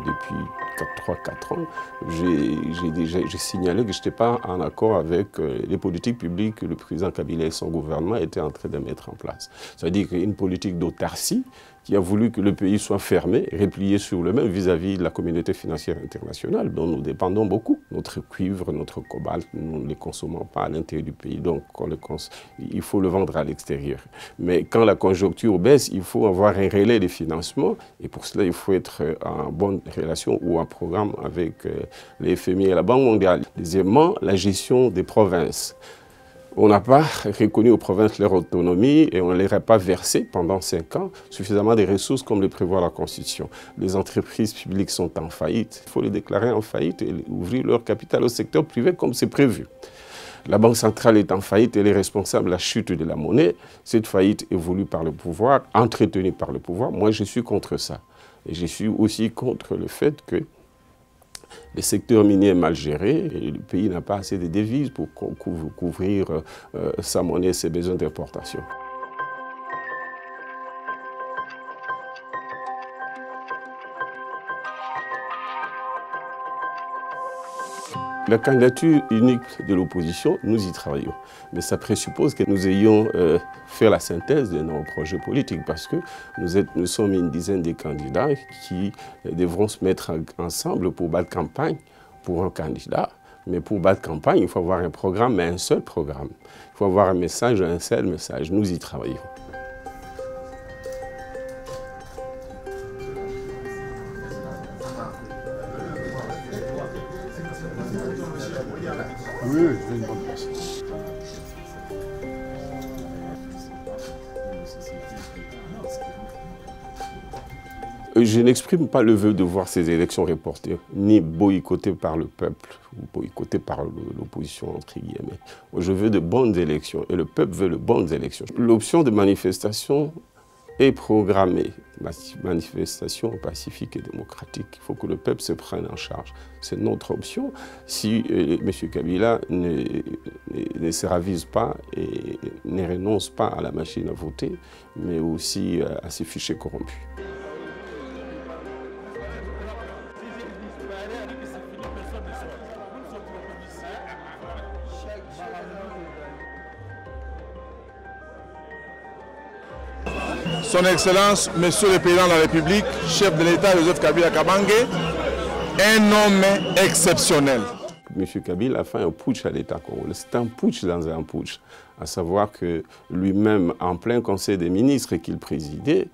Depuis 3-4 ans, j'ai signalé que je n'étais pas en accord avec les politiques publiques que le président Kabila et son gouvernement étaient en train de mettre en place. C'est-à-dire qu'une politique d'autarcie qui a voulu que le pays soit fermé, replié sur le même vis-à-vis de la communauté financière internationale dont nous dépendons beaucoup. Notre cuivre, notre cobalt, nous ne les consommons pas à l'intérieur du pays, donc il faut le vendre à l'extérieur. Mais quand la conjoncture baisse, il faut avoir un relais de financement et pour cela, il faut être en bonne relation ou en programme avec les FMI et la Banque mondiale. Deuxièmement, la gestion des provinces. On n'a pas reconnu aux provinces leur autonomie et on ne leur a pas versé pendant 5 ans suffisamment de ressources comme le prévoit la Constitution. Les entreprises publiques sont en faillite. Il faut les déclarer en faillite et ouvrir leur capital au secteur privé comme c'est prévu. La Banque centrale est en faillite, elle est responsable de la chute de la monnaie. Cette faillite est voulue par le pouvoir, entretenue par le pouvoir. Moi, je suis contre ça. Et je suis aussi contre le fait que le secteur minier est mal géré et le pays n'a pas assez de devises pour couvrir sa monnaie et ses besoins d'importation. La candidature unique de l'opposition, nous y travaillons. Mais ça présuppose que nous ayons fait la synthèse de nos projets politiques parce que nous sommes une dizaine de candidats qui devront se mettre ensemble pour battre campagne pour un candidat. Mais pour battre campagne, il faut avoir un programme, mais un seul programme. Il faut avoir un message, un seul message. Nous y travaillons. Oui, c'est une bonne personne. Je n'exprime pas le vœu de voir ces élections reportées, ni boycottées par le peuple, ou boycottées par l'opposition, entre guillemets. Je veux de bonnes élections, et le peuple veut de bonnes élections. L'option de manifestation est programmée. Manifestation pacifique et démocratique. Il faut que le peuple se prenne en charge. C'est notre option. Si M. Kabila ne se ravise pas et ne renonce pas à la machine à voter, mais aussi à ses fichiers corrompus. Son Excellence, Monsieur le Président de la République, chef de l'État, Joseph Kabila Kabange, un homme exceptionnel. M. Kabila a fait un putsch à l'État congolais. C'est un putsch dans un putsch. À savoir que lui-même, en plein conseil des ministres qu'il présidait,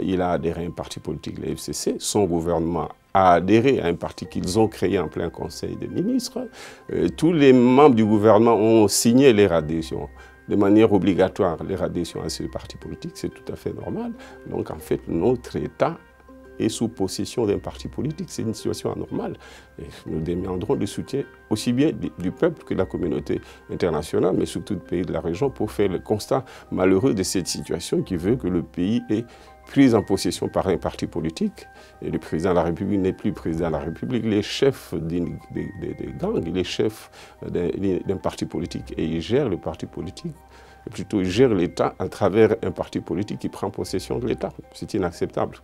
il a adhéré à un parti politique, le FCC. Son gouvernement a adhéré à un parti qu'ils ont créé en plein conseil des ministres. Tous les membres du gouvernement ont signé leur adhésion de manière obligatoire, leur adhésion à ce parti politique. C'est tout à fait normal. Donc en fait, notre État est sous possession d'un parti politique. C'est une situation anormale. Et nous demanderons le soutien aussi bien du peuple que de la communauté internationale, mais surtout des pays de la région, pour faire le constat malheureux de cette situation qui veut que le pays est pris en possession par un parti politique. Et le président de la République n'est plus président de la République, il est chef des gangs, il est chef d'un parti politique. Et il gère le parti politique, plutôt il gère l'État à travers un parti politique qui prend possession de l'État. C'est inacceptable.